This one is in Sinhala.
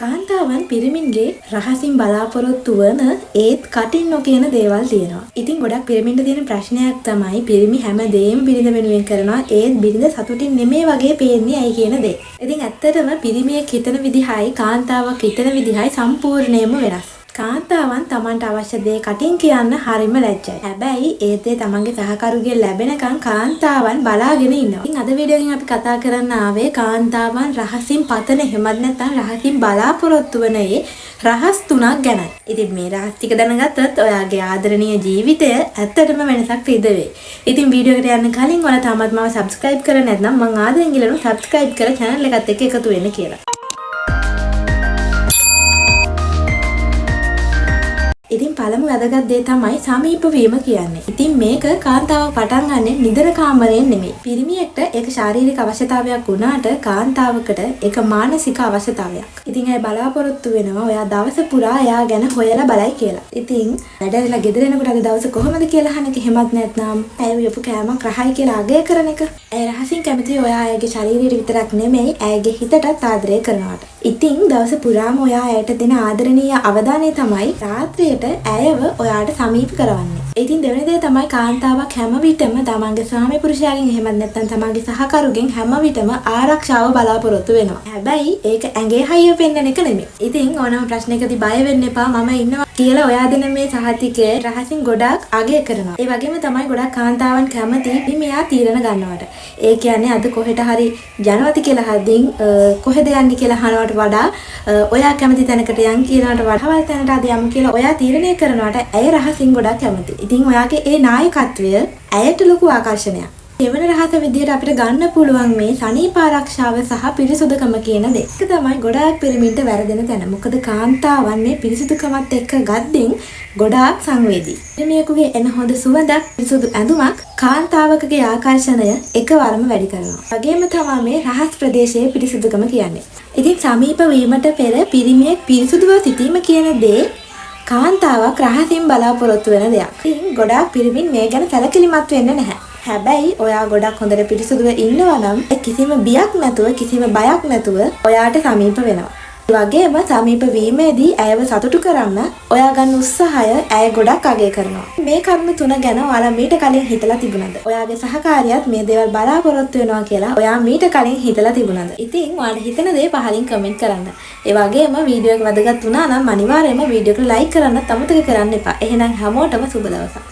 කාන්තාවන් පිරිමින්ගේ රහසින් බලාපොරොත්තු වන ඒත් කටින් නොකියන දේවල් තියෙනවා. ඉතින් ගොඩක් පිරිමින්ට තියෙන ප්‍රශ්නයක් තමයි පිරිමි හැමදේම බිරිඳ වෙනුවෙන් කරනවා ඒත් බිරිඳ සතුටින් නෙමෙයි වගේ පේන්නේ ඇයි කියන දේ. ඉතින් ඇත්තටම පිරිමියෙක් හිතන විදිහයි කාන්තාවක් හිතන විදිහයි සම්පූර්ණයෙන්ම වෙනස්. කාන්තාවන් Tamanට අවශ්‍ය දේ කටින් කියන්න හරිම ලැජ්ජයි. හැබැයි ඒ දේ Tamanගේ සහකරුගෙන් ලැබෙනකන් කාන්තාවන් බලාගෙන ඉන්නවා. ඉතින් අද වීඩියෝ එකෙන් අපි කතා කරන්න ආවේ කාන්තාවන් රහසින් පතන එහෙමත් නැත්නම් රහසින් බලාපොරොත්තු වන රහස් තුනක් ගැනයි. ඉතින් මේ රහස් ටික දැනගත්තොත් ඔයාගේ ආදරණීය ජීවිතය ඇත්තටම වෙනසක් සිද්ධ වෙයි. ඉතින් වීඩියෝ එකට යන්න කලින් ඔයාලා තාමත් මාව subscribe කරලා නැත්නම් මම ආදරෙන් ඉල්ලනවා subscribe කරලා channel එකත් එක්ක එකතු වෙන්න කියලා. ඉතින් පළමු වැදගත් දේ තමයි සමීප වීම කියන්නේ. ඉතින් මේක කාන්තාවක් පටන් ගන්නෙ නිදර කාමරයෙන් නෙමෙයි. පිරිමියෙක්ට ඒක ශාරීරික අවශ්‍යතාවයක් වුණාට කාන්තාවකට ඒක මානසික අවශ්‍යතාවයක්. ඉතින් ඇය බලාපොරොත්තු වෙනවා ඔයා දවස පුරා එයා ගැන හොයලා බලයි කියලා. ඉතින් වැඩරලා ගෙදර එනකොට අද දවස කොහොමද කියලා අහන එක එහෙමත් නැත්නම් ඇය උයපු කෑමක් රහයි කියලා අගය කරන එක. ඇය රහසින් කැමති ඔයා ඇයගේ ශරීරයට විතරක් නෙමෙයි ඇයගේ හිතටත් ආදරය කරනවාට. ඉතින් දවස පුරාම ඔයා ඇයට දෙන ආදරණීය අවධානය තමයි රාත්‍රියේ ඇයව ඔයාට සමීප කරවන්නේ. ඉතින් දෙවෙනි දේ තමයි කාන්තාවක් හැම විටම තමන්ගේ ස්වාමි පුරුෂයාගෙන් එහෙමත් නැත්නම් තමන්ගේ සහකරුගෙන් හැම විටම ආරක්ෂාව බලාපොරොත්තු වෙනවා. හැබැයි ඒක ඇඟේ හයිය පෙන්නන එක නෙමෙයි. ඉතින් ඕනම ප්‍රශ්නයකදී බය වෙන්න එපා මම ඉන්නවා කියලා ඔයා දෙන මේ සහතිකය රහසින් ගොඩක් අගය කරනවා. ඒ වගේම තමයි ගොඩක් කාන්තාවන් කැමති මෙයා තීරණ ගන්නවට. ඒ කියන්නේ අද කොහෙට හරි යනවාති කියලා හදින් කොහෙද යන්නේ කියලා අහනවට වඩා ඔයා කැමති තැනකට යන් කියනවට වඩා වල් තැනට අද යමු කියලා ඔයා තීරණය කරනවට ඇය රහසින් ගොඩක් කැමති. ඉතින් ඔයාගේ ඒ නායකත්වය ඇයට ලොකු ආකර්ෂණයක්. එවන රහස විදියට අපිට ගන්න පුළුවන් මේ සනීප ආරක්ෂාව සහ පිරිසුදුකම කියන දේ. ඒක තමයි ගොඩාක් පිරිමින්ට වැරදෙන තැන. මොකද කාන්තාවන් මේ පිරිසුදුකමත් එක්ක ගද්දින් ගොඩාක් සංවේදී. පිරිමියෙකුගේ එන හොඳ සුවඳක් පිරිසුදු ඇඳුමක් කාන්තාවකගේ ආකර්ෂණය එකවරම වැඩි කරනවා. වගේම තමයි මේ රහස් ප්‍රදේශයේ පිරිසුදුකම කියන්නේ. ඉතින් සමීප වීමට පෙර පිරිමියෙක් පිරිසුදුව සිටීම කියන දේ කාන්තාවක් රහසින් බලාපොරොත්තු වෙන දෙයක්. ඉතින් ගොඩාක් පිරිමින් මේ ගැන සැලකිලිමත් වෙන්නේ නැහැ. හැබැයි ඔයා ගොඩක් හොඳට පිරිසුදුව ඉන්නවා නම් කිසිම බියක් නැතුව කිසිම බයක් නැතුව ඔයාට සමීප වෙනවා. ඒ වගේම සමීප වීමේදී ඇයව සතුටු කරන්න ඔයා ගන්න උත්සාහය ඇය ගොඩක් අගය කරනවා. මේ කරුණු තුන ගැන ඔයාලා මීට කලින් හිතලා තිබුණාද? ඔයාගේ සහකාරියත් මේ දේවල් බලාපොරොත්තු වෙනවා කියලා ඔයා මීට කලින් හිතලා තිබුණාද? ඉතින් ඔයාලා හිතන දේ පහලින් කමෙන්ට් කරන්න. ඒ වගේම වීඩියෝ එක වැදගත් වුණා නම් අනිවාර්යයෙන්ම වීඩියෝ එක ලයික් කරන්නත් අමතක කරන්න එපා. එහෙනම් හැමෝටම සුබ දවසක්.